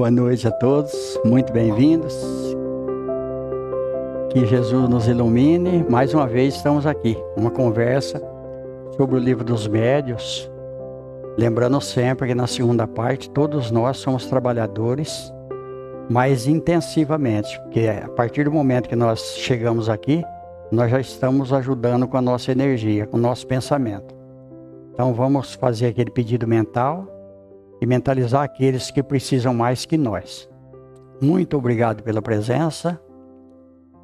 Boa noite a todos, muito bem-vindos. Que Jesus nos ilumine. Mais uma vez estamos aqui, uma conversa sobre o livro dos médiuns. Lembrando sempre que na segunda parte todos nós somos trabalhadores mais intensivamente, porque a partir do momento que nós chegamos aqui, nós já estamos ajudando com a nossa energia, com o nosso pensamento. Então vamos fazer aquele pedido mental e mentalizar aqueles que precisam mais que nós. Muito obrigado pela presença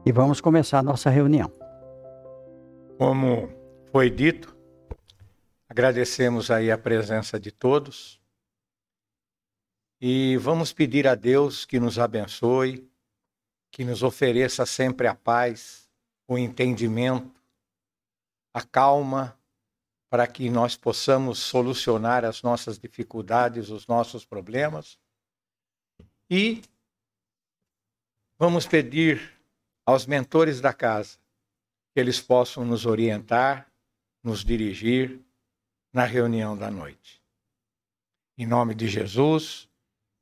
e vamos começar a nossa reunião. Como foi dito, agradecemos aí a presença de todos e vamos pedir a Deus que nos abençoe, que nos ofereça sempre a paz, o entendimento, a calma, para que nós possamos solucionar as nossas dificuldades, os nossos problemas. E vamos pedir aos mentores da casa que eles possam nos orientar, nos dirigir na reunião da noite. Em nome de Jesus,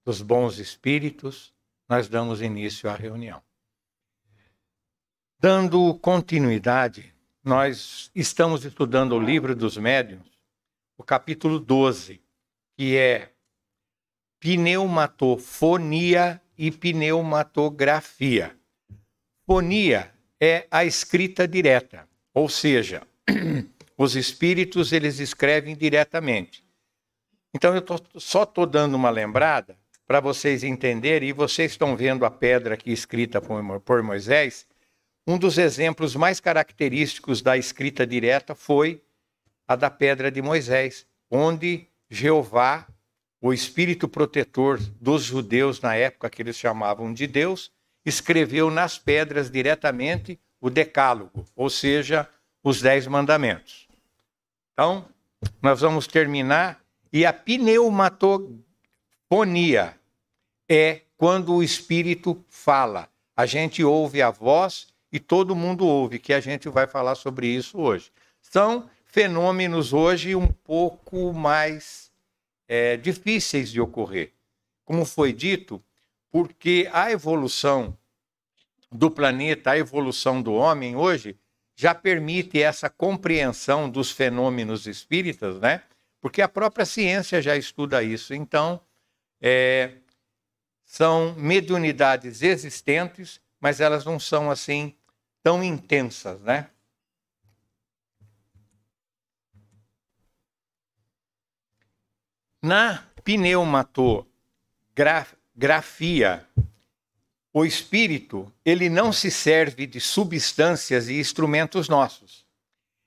dos bons espíritos, nós damos início à reunião. Dando continuidade, nós estamos estudando o livro dos médiuns, o capítulo 12, que é pneumatofonia e pneumatografia. Fonia é a escrita direta, ou seja, os espíritos eles escrevem diretamente. Então eu só estou dando uma lembrada para vocês entenderem, e vocês estão vendo a pedra aqui escrita por Moisés. Um dos exemplos mais característicos da escrita direta foi a da pedra de Moisés, onde Jeová, o espírito protetor dos judeus na época que eles chamavam de Deus, escreveu nas pedras diretamente o Decálogo, ou seja, os 10 mandamentos. Então, nós vamos terminar. E a pneumatofonia é quando o espírito fala. A gente ouve a voz e todo mundo ouve, que a gente vai falar sobre isso hoje. São fenômenos hoje um pouco mais difíceis de ocorrer. Como foi dito, porque a evolução do planeta, a evolução do homem hoje, já permite essa compreensão dos fenômenos espíritas, né? Porque a própria ciência já estuda isso. Então, são mediunidades existentes, mas elas não são assim tão intensas, né? Na pneumatografia, o espírito, ele não se serve de substâncias e instrumentos nossos.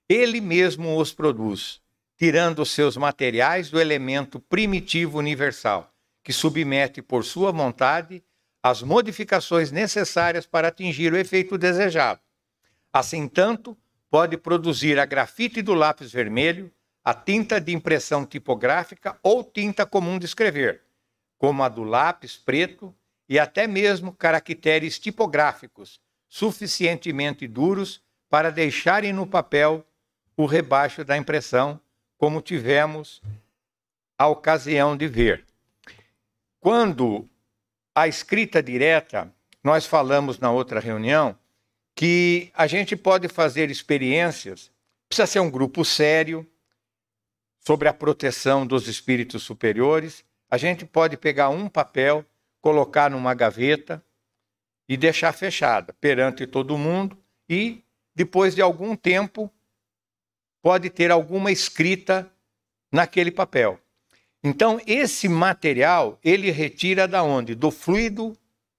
Ele mesmo os produz, tirando os seus materiais do elemento primitivo universal, que submete por sua vontade as modificações necessárias para atingir o efeito desejado. Assim, tanto pode produzir a grafite do lápis vermelho, a tinta de impressão tipográfica ou tinta comum de escrever, como a do lápis preto e até mesmo caracteres tipográficos suficientemente duros para deixarem no papel o rebaixo da impressão, como tivemos a ocasião de ver. Quando a escrita direta, nós falamos na outra reunião, que a gente pode fazer experiências, precisa ser um grupo sério, sobre a proteção dos espíritos superiores. A gente pode pegar um papel, colocar numa gaveta e deixar fechada perante todo mundo e, depois de algum tempo, pode ter alguma escrita naquele papel. Então, esse material, ele retira da onde? Do fluido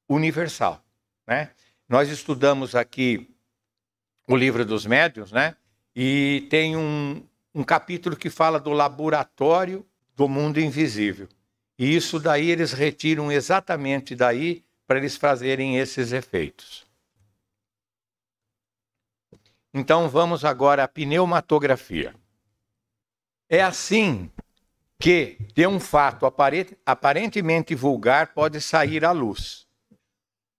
universal, né? Nós estudamos aqui o livro dos médiuns, né? E tem um capítulo que fala do laboratório do mundo invisível. E isso daí eles retiram exatamente daí para eles fazerem esses efeitos. Então vamos agora à pneumatografia. É assim que de um fato aparentemente vulgar pode sair à luz.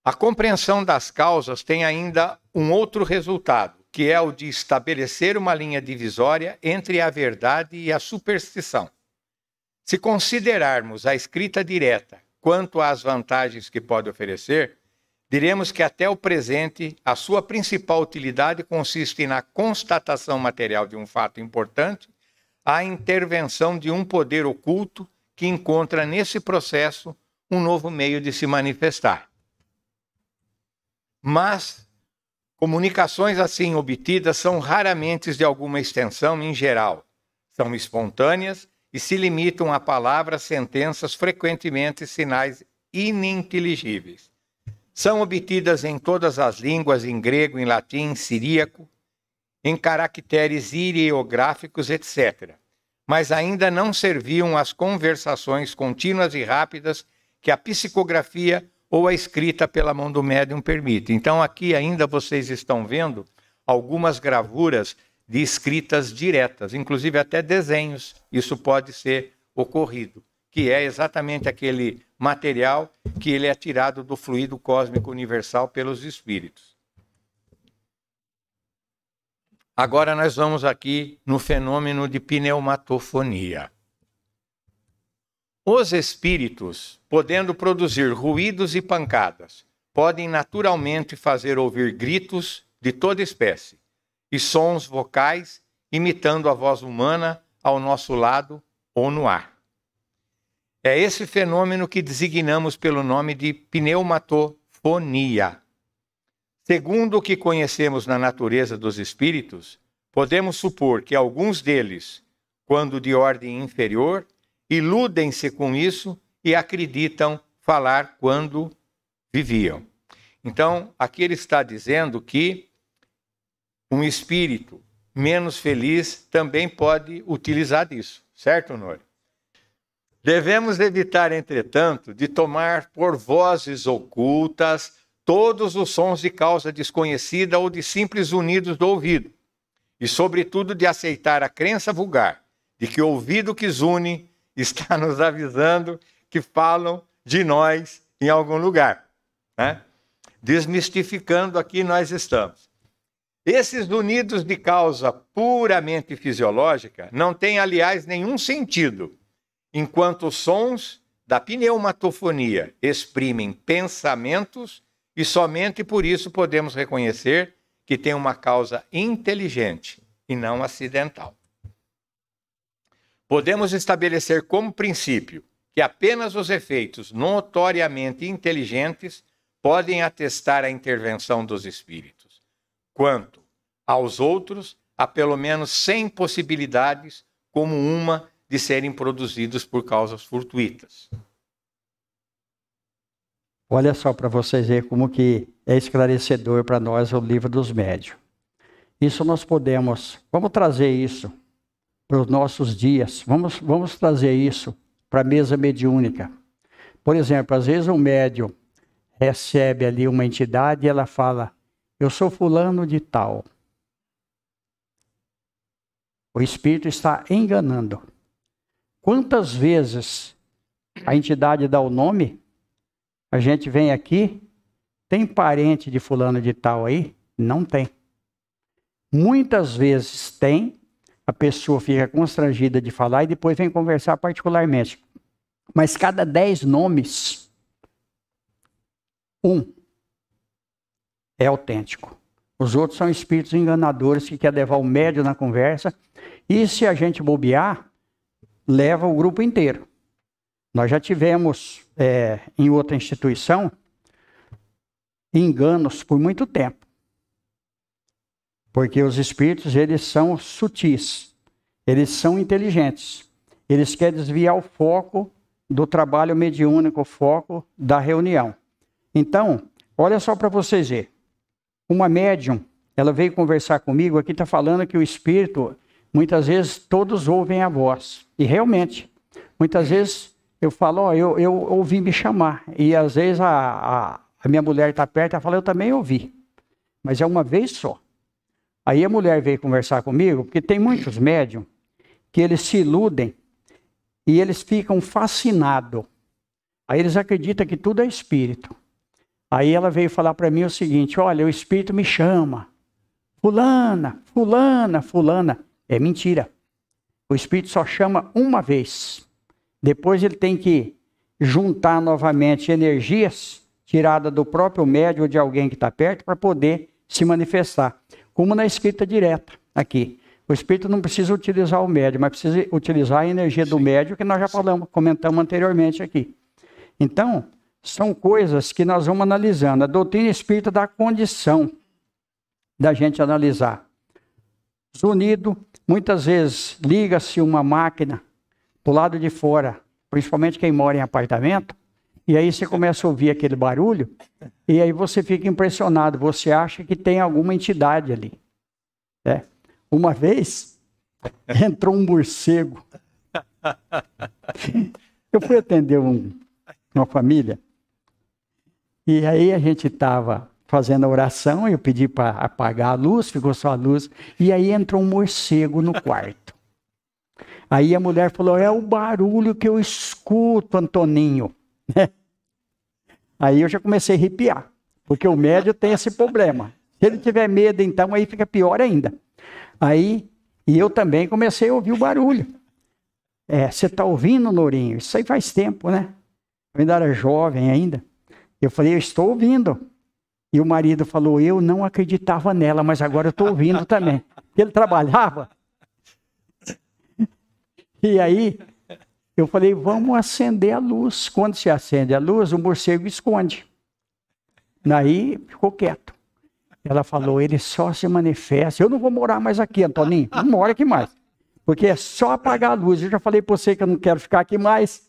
A compreensão das causas tem ainda um outro resultado, que é o de estabelecer uma linha divisória entre a verdade e a superstição. Se considerarmos a escrita direta quanto às vantagens que pode oferecer, diremos que até o presente a sua principal utilidade consiste na constatação material de um fato importante, a intervenção de um poder oculto que encontra nesse processo um novo meio de se manifestar. Mas comunicações assim obtidas são raramente de alguma extensão em geral, são espontâneas e se limitam a palavras, sentenças, frequentemente sinais ininteligíveis. São obtidas em todas as línguas, em grego, em latim, em siríaco, em caracteres ideográficos, etc. Mas ainda não serviam as conversações contínuas e rápidas que a psicografia ou a escrita pela mão do médium permite. Então aqui ainda vocês estão vendo algumas gravuras de escritas diretas, inclusive até desenhos, isso pode ser ocorrido, que é exatamente aquele material que ele é tirado do fluido cósmico universal pelos espíritos. Agora nós vamos aqui no fenômeno de pneumatofonia. Os espíritos, podendo produzir ruídos e pancadas, podem naturalmente fazer ouvir gritos de toda espécie e sons vocais imitando a voz humana ao nosso lado ou no ar. É esse fenômeno que designamos pelo nome de pneumatofonia. Segundo o que conhecemos na natureza dos espíritos, podemos supor que alguns deles, quando de ordem inferior, iludem-se com isso e acreditam falar quando viviam. Então, aqui ele está dizendo que um espírito menos feliz também pode utilizar disso, certo, Honório? Devemos evitar, entretanto, de tomar por vozes ocultas todos os sons de causa desconhecida ou de simples unidos do ouvido, e, sobretudo, de aceitar a crença vulgar de que o ouvido que zune está nos avisando que falam de nós em algum lugar, né? Desmistificando aqui nós estamos. Esses unidos de causa puramente fisiológica não têm, aliás, nenhum sentido, enquanto os sons da pneumatofonia exprimem pensamentos e somente por isso podemos reconhecer que tem uma causa inteligente e não acidental. Podemos estabelecer como princípio que apenas os efeitos notoriamente inteligentes podem atestar a intervenção dos espíritos. Quanto aos outros, há pelo menos 100 possibilidades, como uma de serem produzidos por causas fortuitas. Olha só para vocês verem como que é esclarecedor para nós o livro dos médiuns. Isso nós podemos, vamos trazer isso para os nossos dias, vamos trazer isso para a mesa mediúnica. Por exemplo, às vezes um médium recebe ali uma entidade e ela fala: eu sou fulano de tal. O espírito está enganando. Quantas vezes a entidade dá o nome, a gente vem aqui, tem parente de fulano de tal aí? Não tem. Muitas vezes tem, a pessoa fica constrangida de falar e depois vem conversar particularmente. Mas cada 10 nomes, um é autêntico. Os outros são espíritos enganadores que querem levar o médium na conversa. E se a gente bobear, leva o grupo inteiro. Nós já tivemos, em outra instituição, enganos por muito tempo. Porque os espíritos, eles são sutis. Eles são inteligentes. Eles querem desviar o foco do trabalho mediúnico, o foco da reunião. Então, olha só para vocês verem. Uma médium, ela veio conversar comigo, aqui está falando que o espírito, muitas vezes, todos ouvem a voz. E realmente, muitas vezes, eu falo, eu ouvi me chamar. E às vezes a minha mulher está perto, ela fala, eu também ouvi. Mas é uma vez só. Aí a mulher veio conversar comigo, porque tem muitos médiums que eles se iludem e eles ficam fascinados. Aí eles acreditam que tudo é espírito. Aí ela veio falar para mim o seguinte: olha, o espírito me chama. Fulana, fulana, fulana. É mentira. O espírito só chama uma vez. Depois ele tem que juntar novamente energias tiradas do próprio médium ou de alguém que está perto para poder se manifestar. Como na escrita direta aqui. O espírito não precisa utilizar o médium, mas precisa utilizar a energia do médium que nós já comentamos anteriormente aqui. Então, são coisas que nós vamos analisando. A doutrina espírita dá condição da gente analisar. Zunido, muitas vezes liga-se uma máquina do lado de fora, principalmente quem mora em apartamento, e aí você começa a ouvir aquele barulho, e aí você fica impressionado, você acha que tem alguma entidade ali. Né? Uma vez, entrou um morcego. Eu fui atender uma família, e aí a gente estava fazendo a oração, eu pedi para apagar a luz, ficou só a luz, e aí entrou um morcego no quarto. Aí a mulher falou, é o barulho que eu escuto, Antoninho. Aí eu já comecei a arrepiar, porque o médium tem esse problema. Se ele tiver medo, então, aí fica pior ainda. Aí, e eu também comecei a ouvir o barulho. Você está ouvindo, Lourinho? Isso aí faz tempo, né? Eu ainda era jovem ainda. Eu falei, eu estou ouvindo. E o marido falou, eu não acreditava nela, mas agora eu estou ouvindo também. Ele trabalhava. E aí, eu falei, vamos acender a luz. Quando se acende a luz, o morcego esconde. Daí, ficou quieto. Ela falou, ele só se manifesta. Eu não vou morar mais aqui, Antoninho. Não mora aqui mais. Porque é só apagar a luz. Eu já falei para você que eu não quero ficar aqui mais.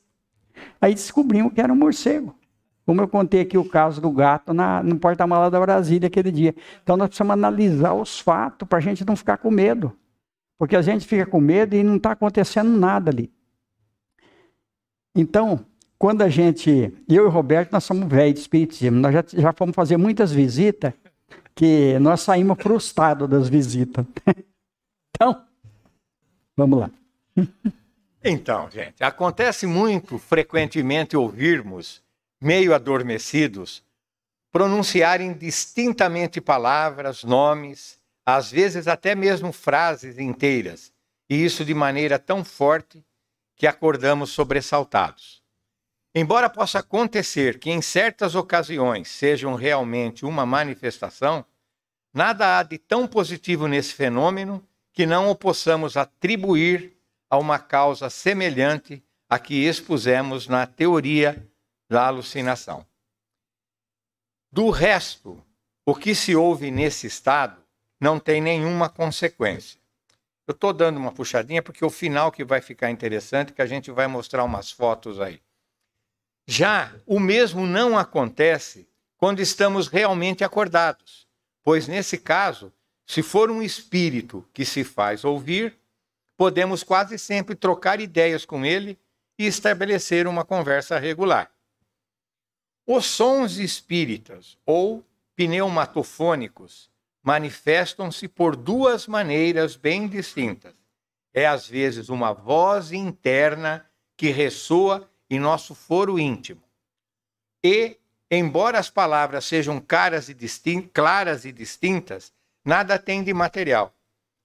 Aí descobrimos que era um morcego. Como eu contei aqui o caso do gato no porta-mala da Brasília aquele dia. Então nós precisamos analisar os fatos para a gente não ficar com medo. Porque a gente fica com medo e não está acontecendo nada ali. Então, quando eu e o Roberto, nós somos velhos de espiritismo. Nós já fomos fazer muitas visitas que nós saímos frustrados das visitas. Então, vamos lá. Então, gente, acontece muito frequentemente ouvirmos meio adormecidos, pronunciarem distintamente palavras, nomes, às vezes até mesmo frases inteiras, e isso de maneira tão forte que acordamos sobressaltados. Embora possa acontecer que em certas ocasiões sejam realmente uma manifestação, nada há de tão positivo nesse fenômeno que não o possamos atribuir a uma causa semelhante à que expusemos na teoria da alucinação. Do resto, o que se ouve nesse estado não tem nenhuma consequência. Eu estou dando uma puxadinha porque o final que vai ficar interessante, que a gente vai mostrar umas fotos aí. Já o mesmo não acontece quando estamos realmente acordados, pois nesse caso, se for um espírito que se faz ouvir, podemos quase sempre trocar ideias com ele e estabelecer uma conversa regular. Os sons espíritas ou pneumatofônicos manifestam-se por duas maneiras bem distintas. É às vezes uma voz interna que ressoa em nosso foro íntimo. E, embora as palavras sejam claras e distintas, nada tem de material.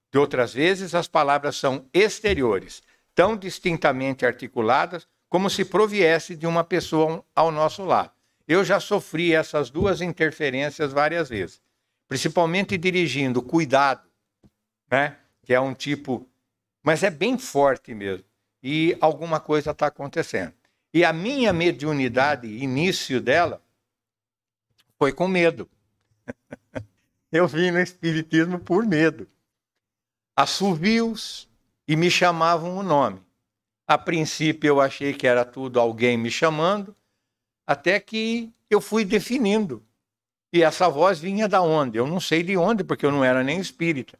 De outras vezes, as palavras são exteriores, tão distintamente articuladas como se proviesse de uma pessoa ao nosso lado. Eu já sofri essas duas interferências várias vezes, principalmente dirigindo, cuidado, né? Que é um tipo, mas é bem forte mesmo, e alguma coisa está acontecendo. E a minha mediunidade, início dela, foi com medo. Eu vim no espiritismo por medo. Assovios e me chamavam o nome. A princípio eu achei que era tudo alguém me chamando, até que eu fui definindo. E essa voz vinha da onde? Eu não sei de onde, porque eu não era nem espírita.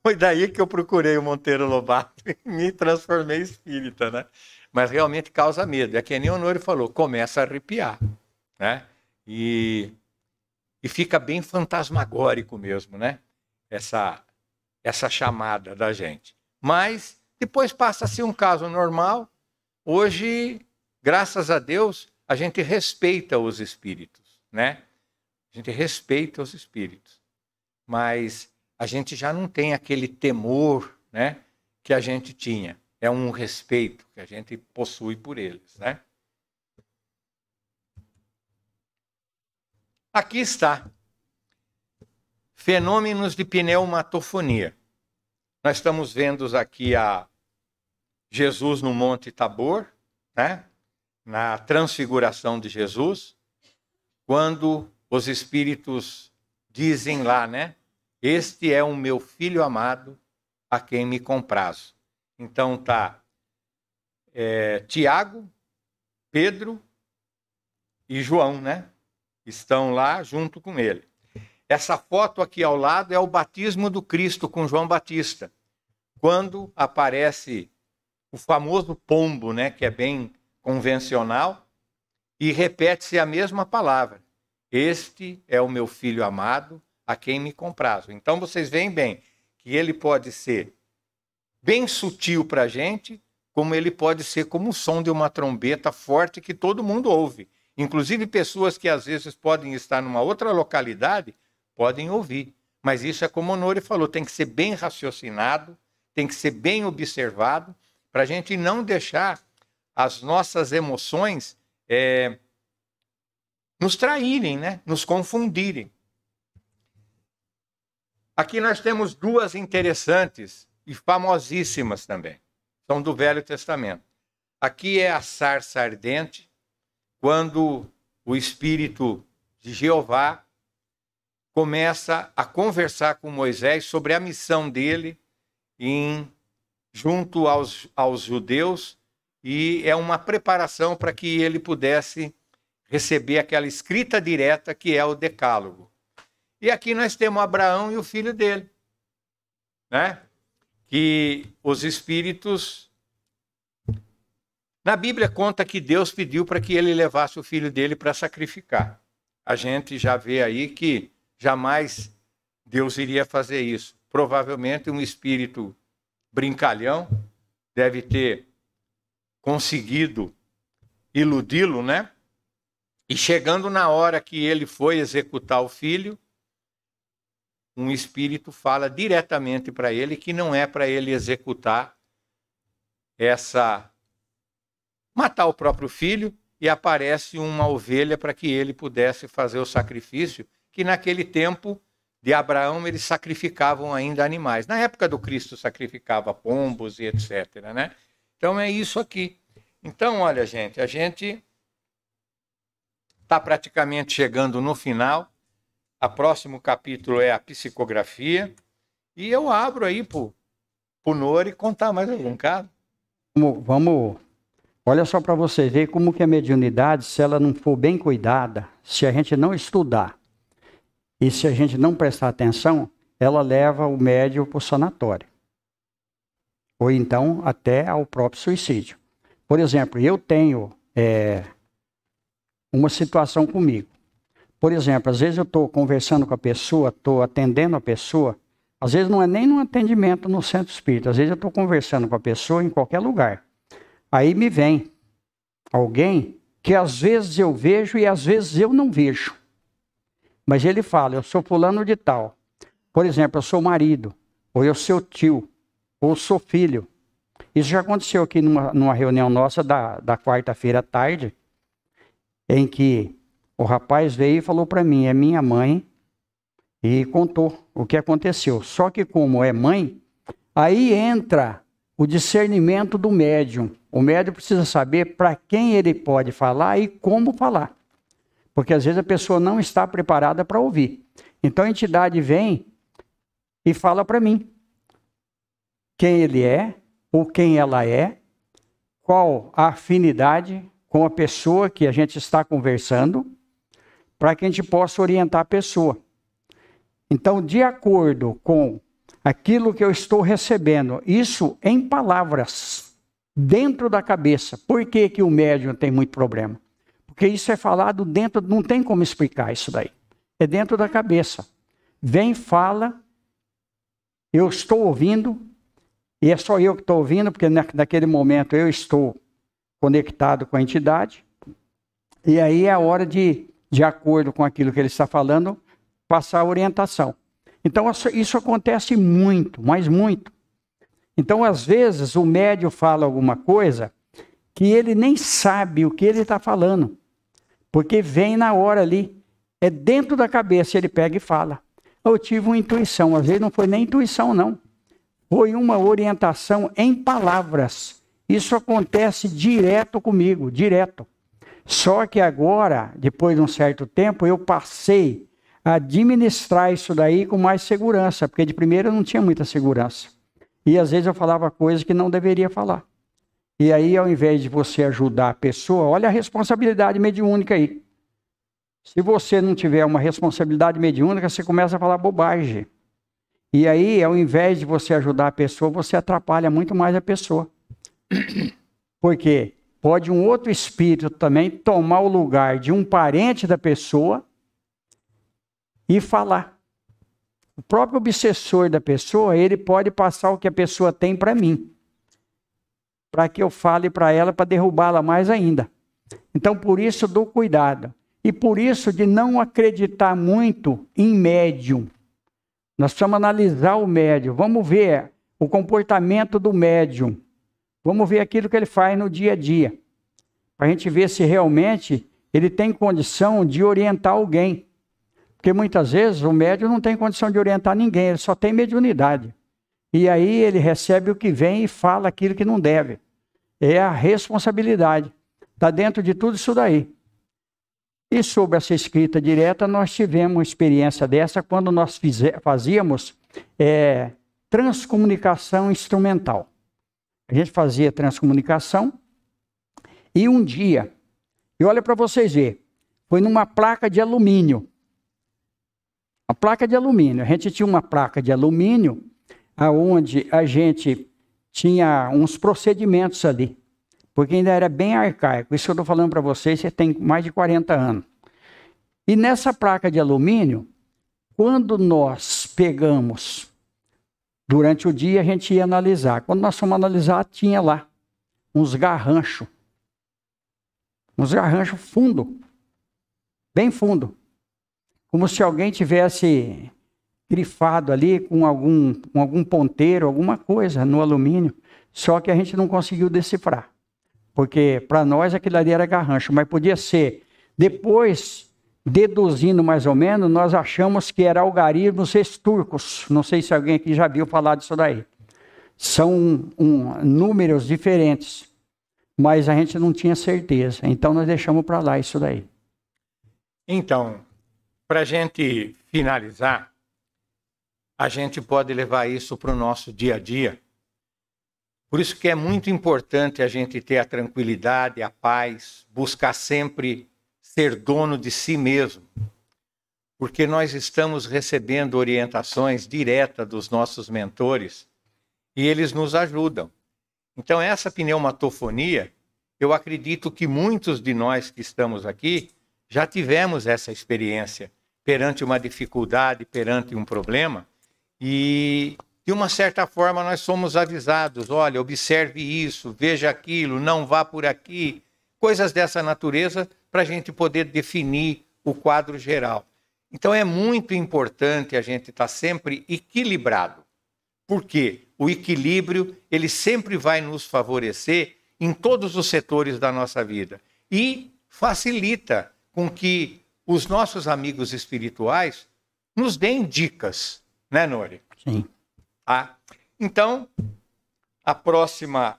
Foi daí que eu procurei o Monteiro Lobato e me transformei espírita, né? Mas realmente causa medo. É que nem o Honório falou, começa a arrepiar, né? E fica bem fantasmagórico mesmo, né? Essa chamada da gente. Mas depois passa a ser um caso normal. Hoje, graças a Deus, a gente respeita os espíritos, né? A gente respeita os espíritos. Mas a gente já não tem aquele temor, né, que a gente tinha. É um respeito que a gente possui por eles, né? Aqui está. Fenômenos de pneumatofonia. Nós estamos vendo aqui a Jesus no Monte Tabor, né? Na transfiguração de Jesus, quando os espíritos dizem lá, né? Este é o meu filho amado, a quem me comprazo. Então tá Tiago, Pedro e João, né? Estão lá junto com ele. Essa foto aqui ao lado é o batismo do Cristo com João Batista, quando aparece o famoso pombo, né? Que é bem convencional, e repete-se a mesma palavra. Este é o meu filho amado, a quem me comprazo. Então vocês veem bem que ele pode ser bem sutil para a gente, como ele pode ser como o som de uma trombeta forte que todo mundo ouve. Inclusive pessoas que às vezes podem estar numa outra localidade, podem ouvir. Mas isso é como o Nori falou, tem que ser bem raciocinado, tem que ser bem observado, para a gente não deixar as nossas emoções nos traírem, né? Nos confundirem. Aqui nós temos duas interessantes e famosíssimas também. São do Velho Testamento. Aqui é a sarça ardente, quando o Espírito de Jeová começa a conversar com Moisés sobre a missão dele junto aos judeus, e é uma preparação para que ele pudesse receber aquela escrita direta que é o Decálogo. E aqui nós temos Abraão e o filho dele, né? Que os espíritos... Na Bíblia conta que Deus pediu para que ele levasse o filho dele para sacrificar. A gente já vê aí que jamais Deus iria fazer isso. Provavelmente um espírito brincalhão deve ter conseguido iludi-lo, né? E chegando na hora que ele foi executar o filho, um espírito fala diretamente para ele que não é para ele executar matar o próprio filho, e aparece uma ovelha para que ele pudesse fazer o sacrifício, que naquele tempo de Abraão eles sacrificavam ainda animais. Na época do Cristo sacrificava pombos e etc, né? Então é isso aqui. Então, olha, gente, a gente está praticamente chegando no final. O próximo capítulo é a psicografia. E eu abro aí para o Nori contar mais algum caso. Vamos... Olha só para vocês verem como que a mediunidade, se ela não for bem cuidada, se a gente não estudar e se a gente não prestar atenção, ela leva o médium para o sanatório. Ou então até ao próprio suicídio. Por exemplo, eu tenho uma situação comigo. Por exemplo, às vezes eu estou conversando com a pessoa, estou atendendo a pessoa, às vezes não é nem num atendimento no centro espírita, às vezes eu estou conversando com a pessoa em qualquer lugar. Aí me vem alguém que às vezes eu vejo e às vezes eu não vejo. Mas ele fala, eu sou fulano de tal. Por exemplo, eu sou marido, ou eu sou tio, ou sou filho. Isso já aconteceu aqui numa reunião nossa da quarta-feira à tarde, em que o rapaz veio e falou para mim, é minha mãe, e contou o que aconteceu. Só que como é mãe, aí entra o discernimento do médium. O médium precisa saber para quem ele pode falar e como falar. Porque às vezes a pessoa não está preparada para ouvir. Então a entidade vem e fala para mim quem ele é, ou quem ela é, qual a afinidade com a pessoa que a gente está conversando, para que a gente possa orientar a pessoa. Então, de acordo com aquilo que eu estou recebendo, isso em palavras, dentro da cabeça. Por que que o médium tem muito problema? Porque isso é falado dentro, não tem como explicar isso daí. É dentro da cabeça. Vem, fala, eu estou ouvindo, e é só eu que estou ouvindo, porque naquele momento eu estou conectado com a entidade, e aí é a hora de acordo com aquilo que ele está falando, passar a orientação. Então, isso acontece muito, mas muito. Então, às vezes, o médium fala alguma coisa que ele nem sabe o que ele está falando, porque vem na hora ali. É dentro da cabeça, ele pega e fala. Eu tive uma intuição, às vezes não foi nem intuição não. Foi uma orientação em palavras. Isso acontece direto comigo, direto. Só que agora, depois de um certo tempo, eu passei a administrar isso daí com mais segurança, porque de primeira eu não tinha muita segurança. E às vezes eu falava coisas que não deveria falar. E aí, ao invés de você ajudar a pessoa, olha a responsabilidade mediúnica aí. Se você não tiver uma responsabilidade mediúnica, você começa a falar bobagem. E aí, ao invés de você ajudar a pessoa, você atrapalha muito mais a pessoa. Porque pode um outro espírito também tomar o lugar de um parente da pessoa e falar. O próprio obsessor da pessoa, ele pode passar o que a pessoa tem para mim. Para que eu fale para ela, para derrubá-la mais ainda. Então, por isso, dou cuidado. E por isso, de não acreditar muito em médium. Nós precisamos analisar o médium. Vamos ver o comportamento do médium. Vamos ver aquilo que ele faz no dia a dia. Para a gente ver se realmente ele tem condição de orientar alguém. Porque muitas vezes o médium não tem condição de orientar ninguém, ele só tem mediunidade. E aí ele recebe o que vem e fala aquilo que não deve. É a responsabilidade. Está dentro de tudo isso daí. E sobre essa escrita direta, nós tivemos uma experiência dessa quando nós fazíamos transcomunicação instrumental. A gente fazia transcomunicação e um dia, e olha para vocês verem, foi numa placa de alumínio. A placa de alumínio. A gente tinha uma placa de alumínio onde a gente tinha uns procedimentos ali. Porque ainda era bem arcaico. Isso que eu estou falando para vocês, você tem mais de 40 anos. E nessa placa de alumínio, quando nós pegamos, durante o dia a gente ia analisar. Quando nós fomos analisar, tinha lá uns garranchos. Uns garranchos fundo. Bem fundo. Como se alguém tivesse grifado ali com algum ponteiro, alguma coisa no alumínio. Só que a gente não conseguiu decifrar. Porque para nós aquilo ali era garrancho, mas podia ser. Depois, deduzindo mais ou menos, nós achamos que era algarismos turcos. Não sei se alguém aqui já viu falar disso daí. São números diferentes, mas a gente não tinha certeza. Então nós deixamos para lá isso daí. Então, para a gente finalizar, a gente pode levar isso para o nosso dia a dia. Por isso que é muito importante a gente ter a tranquilidade, a paz, buscar sempre ser dono de si mesmo. Porque nós estamos recebendo orientações diretas dos nossos mentores e eles nos ajudam. Então essa pneumatofonia, eu acredito que muitos de nós que estamos aqui já tivemos essa experiência perante uma dificuldade, perante um problema e... de uma certa forma, nós somos avisados, olha, observe isso, veja aquilo, não vá por aqui, coisas dessa natureza para a gente poder definir o quadro geral. Então é muito importante a gente estar sempre equilibrado, porque o equilíbrio ele sempre vai nos favorecer em todos os setores da nossa vida e facilita com que os nossos amigos espirituais nos deem dicas, né, Nori? Sim. Então, a próxima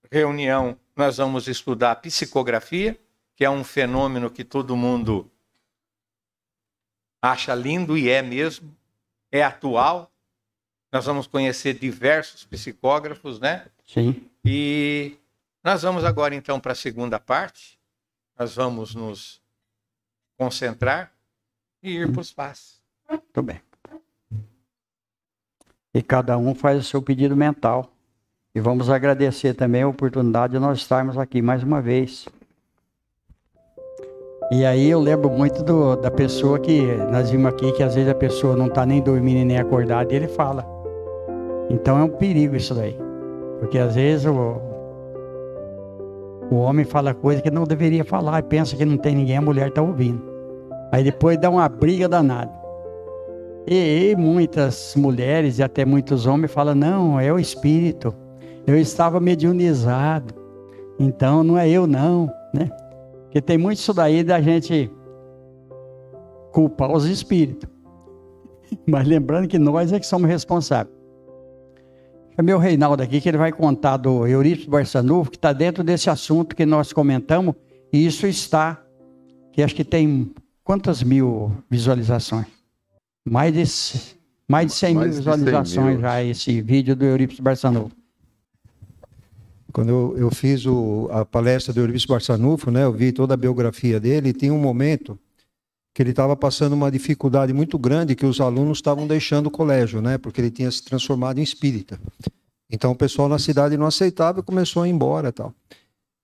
reunião nós vamos estudar psicografia, que é um fenômeno que todo mundo acha lindo e é mesmo, é atual. Nós vamos conhecer diversos psicógrafos, né? Sim. E nós vamos agora então para a segunda parte. Nós vamos nos concentrar e ir para os passos. Muito bem. E cada um faz o seu pedido mental. E vamos agradecer também a oportunidade de nós estarmos aqui mais uma vez. E aí eu lembro muito da pessoa que nós vimos aqui, que às vezes a pessoa não está nem dormindo nem acordada e ele fala. Então é um perigo isso daí. Porque às vezes o homem fala coisa que não deveria falar e pensa que não tem ninguém, a mulher está ouvindo. Aí depois dá uma briga danada. E muitas mulheres e até muitos homens falam, não, é o espírito, eu estava mediunizado, então não é eu não, né? Porque tem muito isso daí da gente culpar os espíritos. Mas lembrando que nós é que somos responsáveis. Chamei o Reinaldo aqui, que ele vai contar do Eurípides Barçanufo, que está dentro desse assunto que nós comentamos, e isso está, que acho que tem quantas mil visualizações? Mais de 100 mil visualizações já, esse vídeo do Eurípides Barçanufo. Quando eu fiz a palestra do Eurípides Barçanufo, né, eu vi toda a biografia dele, e tem um momento que ele estava passando uma dificuldade muito grande, que os alunos estavam deixando o colégio, né, porque ele tinha se transformado em espírita. Então o pessoal na cidade não aceitava e começou a ir embora e tal.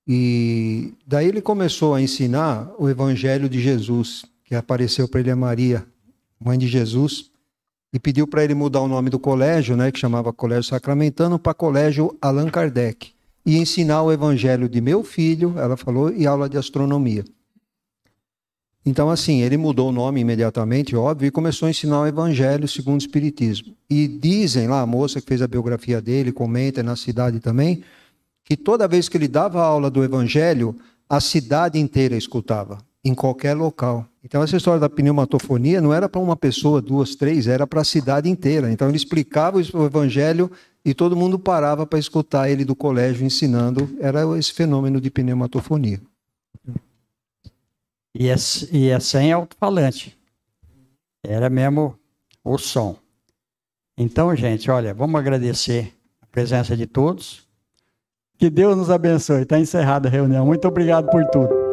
E daí ele começou a ensinar o Evangelho de Jesus, que apareceu para ele a Maria, mãe de Jesus, e pediu para ele mudar o nome do colégio, né, que chamava Colégio Sacramentano, para Colégio Allan Kardec, e ensinar o Evangelho de meu filho, ela falou, e aula de astronomia. Então, assim, ele mudou o nome imediatamente, óbvio, e começou a ensinar o Evangelho segundo o Espiritismo. E dizem lá, a moça que fez a biografia dele, comenta na cidade também, que toda vez que ele dava a aula do Evangelho, a cidade inteira escutava, em qualquer local. Então, essa história da pneumatofonia não era para uma pessoa, duas, três, era para a cidade inteira. Então, ele explicava o Evangelho e todo mundo parava para escutar ele do colégio ensinando. Era esse fenômeno de pneumatofonia. E é sem alto-falante. Era mesmo o som. Então, gente, olha, vamos agradecer a presença de todos. Que Deus nos abençoe. Está encerrada a reunião. Muito obrigado por tudo.